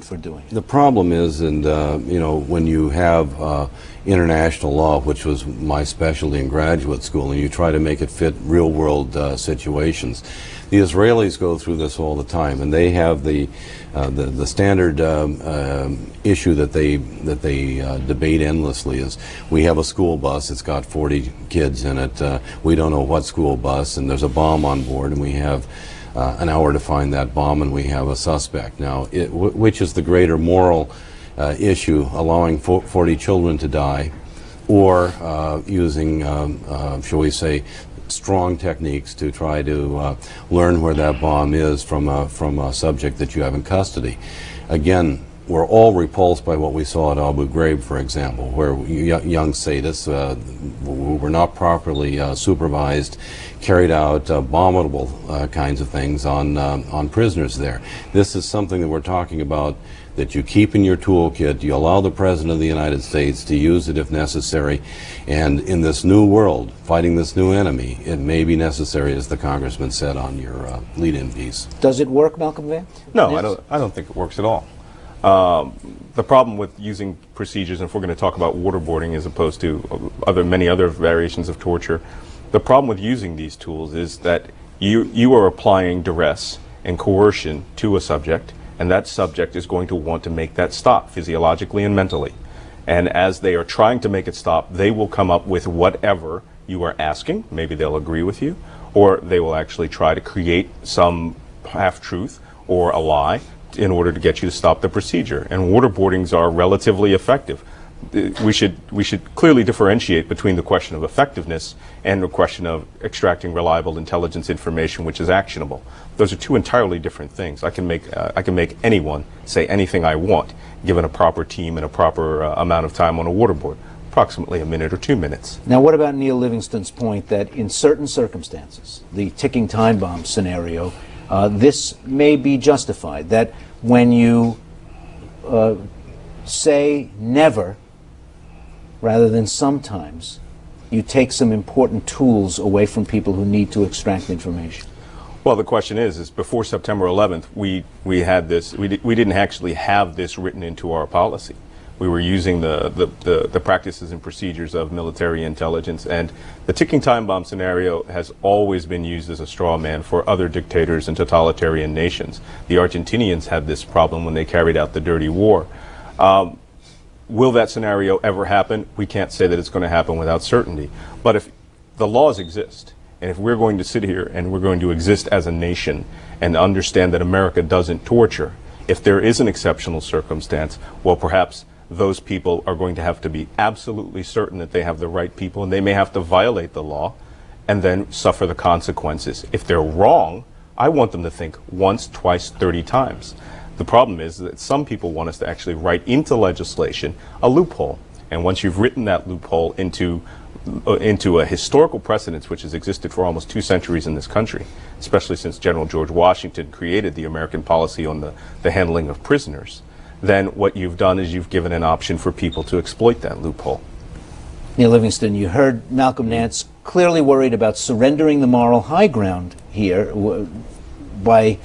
for doing it. The problem is, and you know, when you have international law, which was my specialty in graduate school, and you try to make it fit real-world situations, the Israelis go through this all the time, and they have the standard issue that they debate endlessly is: we have a school bus, it's got 40 kids in it, we don't know what school bus, and there's a bomb on board, and we have an hour to find that bomb, and we have a suspect. Now, which is the greater moral issue, allowing 40 children to die, or using, shall we say, strong techniques to try to learn where that bomb is from a subject that you have in custody? Again, we're all repulsed by what we saw at Abu Ghraib, for example, where young sadists who were not properly supervised carried out abominable kinds of things on prisoners there. This is something that we're talking about, that you keep in your toolkit. You allow the President of the United States to use it if necessary, and in this new world, fighting this new enemy, it may be necessary, as the Congressman said on your lead-in piece. Does it work, Malcolm Nance? No, I don't think it works at all. The problem with using procedures, and if we're going to talk about waterboarding as opposed to many other variations of torture, the problem with using these tools is that you are applying duress and coercion to a subject, and that subject is going to want to make that stop physiologically and mentally. And as they are trying to make it stop, they will come up with whatever you are asking. Maybe they'll agree with you, or they will actually try to create some half-truth or a lie in order to get you to stop the procedure. And waterboardings are relatively effective. We should clearly differentiate between the question of effectiveness and the question of extracting reliable intelligence information which is actionable. Those are two entirely different things. I can make anyone say anything I want, given a proper team and a proper amount of time on a waterboard, approximately a minute or 2 minutes. Now, what about Neil Livingston's point that in certain circumstances, the ticking time bomb scenario, this may be justified, that when you say never rather than sometimes, you take some important tools away from people who need to extract information? Well, the question is before September 11th, we had this, we didn't actually have this written into our policy. We were using the practices and procedures of military intelligence, and the ticking time bomb scenario has always been used as a straw man for other dictators and totalitarian nations. The Argentinians had this problem when they carried out the dirty war. Will that scenario ever happen? We can't say that it's going to happen without certainty. But if the laws exist, and if we're going to sit here and we're going to exist as a nation and understand that America doesn't torture, if there is an exceptional circumstance, well, perhaps those people are going to have to be absolutely certain that they have the right people, and they may have to violate the law and then suffer the consequences. If they're wrong, I want them to think once, twice, 30 times. The problem is that some people want us to actually write into legislation a loophole. And once you've written that loophole into a historical precedence which has existed for almost 2 centuries in this country, especially since General George Washington created the American policy on the handling of prisoners, then what you've done is you've given an option for people to exploit that loophole. Neil Livingston, you heard Malcolm Nance clearly worried about surrendering the moral high ground here by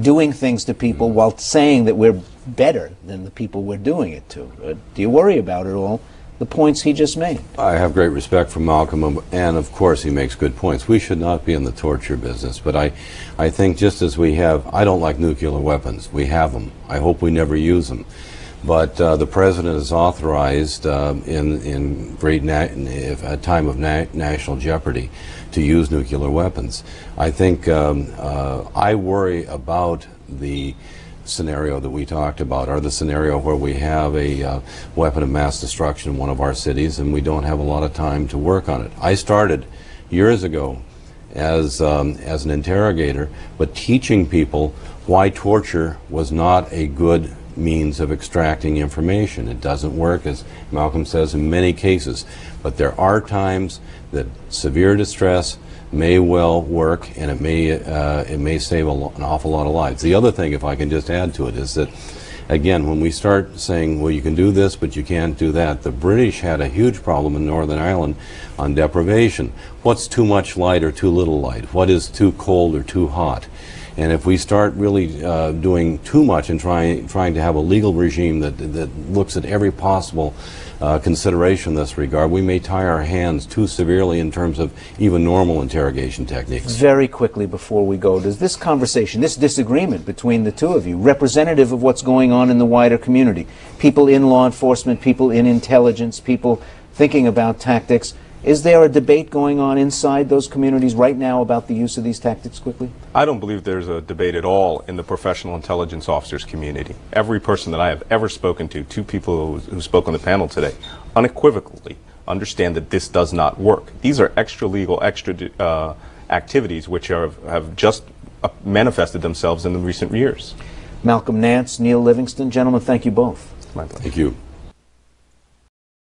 doing things to people while saying that we're better than the people we're doing it to. Do you worry about it all, the points he just made? I have great respect for Malcolm, and of course he makes good points. We should not be in the torture business, but I think just as we have, I don't like nuclear weapons. We have them. I hope we never use them. But the President is authorized in a time of national jeopardy to use nuclear weapons. I think I worry about the scenario that we talked about, or the scenario where we have a weapon of mass destruction in one of our cities and we don't have a lot of time to work on it. I started years ago as an interrogator, but teaching people why torture was not a good means of extracting information. It doesn't work, as Malcolm says, in many cases, but there are times that severe distress may well work, and it may save an awful lot of lives. The other thing, if I can just add to it, is that, again, when we start saying, well, you can do this, but you can't do that, the British had a huge problem in Northern Ireland on deprivation. What's too much light or too little light? What is too cold or too hot? And if we start really doing too much and trying to have a legal regime that looks at every possible consideration in this regard, we may tie our hands too severely in terms of even normal interrogation techniques. Very quickly before we go, does this conversation, this disagreement between the two of you, representative of what's going on in the wider community, people in law enforcement, people in intelligence, people thinking about tactics, is there a debate going on inside those communities right now about the use of these tactics quickly? I don't believe there's a debate at all in the professional intelligence officers community. Every person that I have ever spoken to, two people who spoke on the panel today, unequivocally understand that this does not work. These are extra legal, extra activities which have just manifested themselves in the recent years. Malcolm Nance, Neil Livingston, gentlemen, thank you both. My pleasure. Thank you.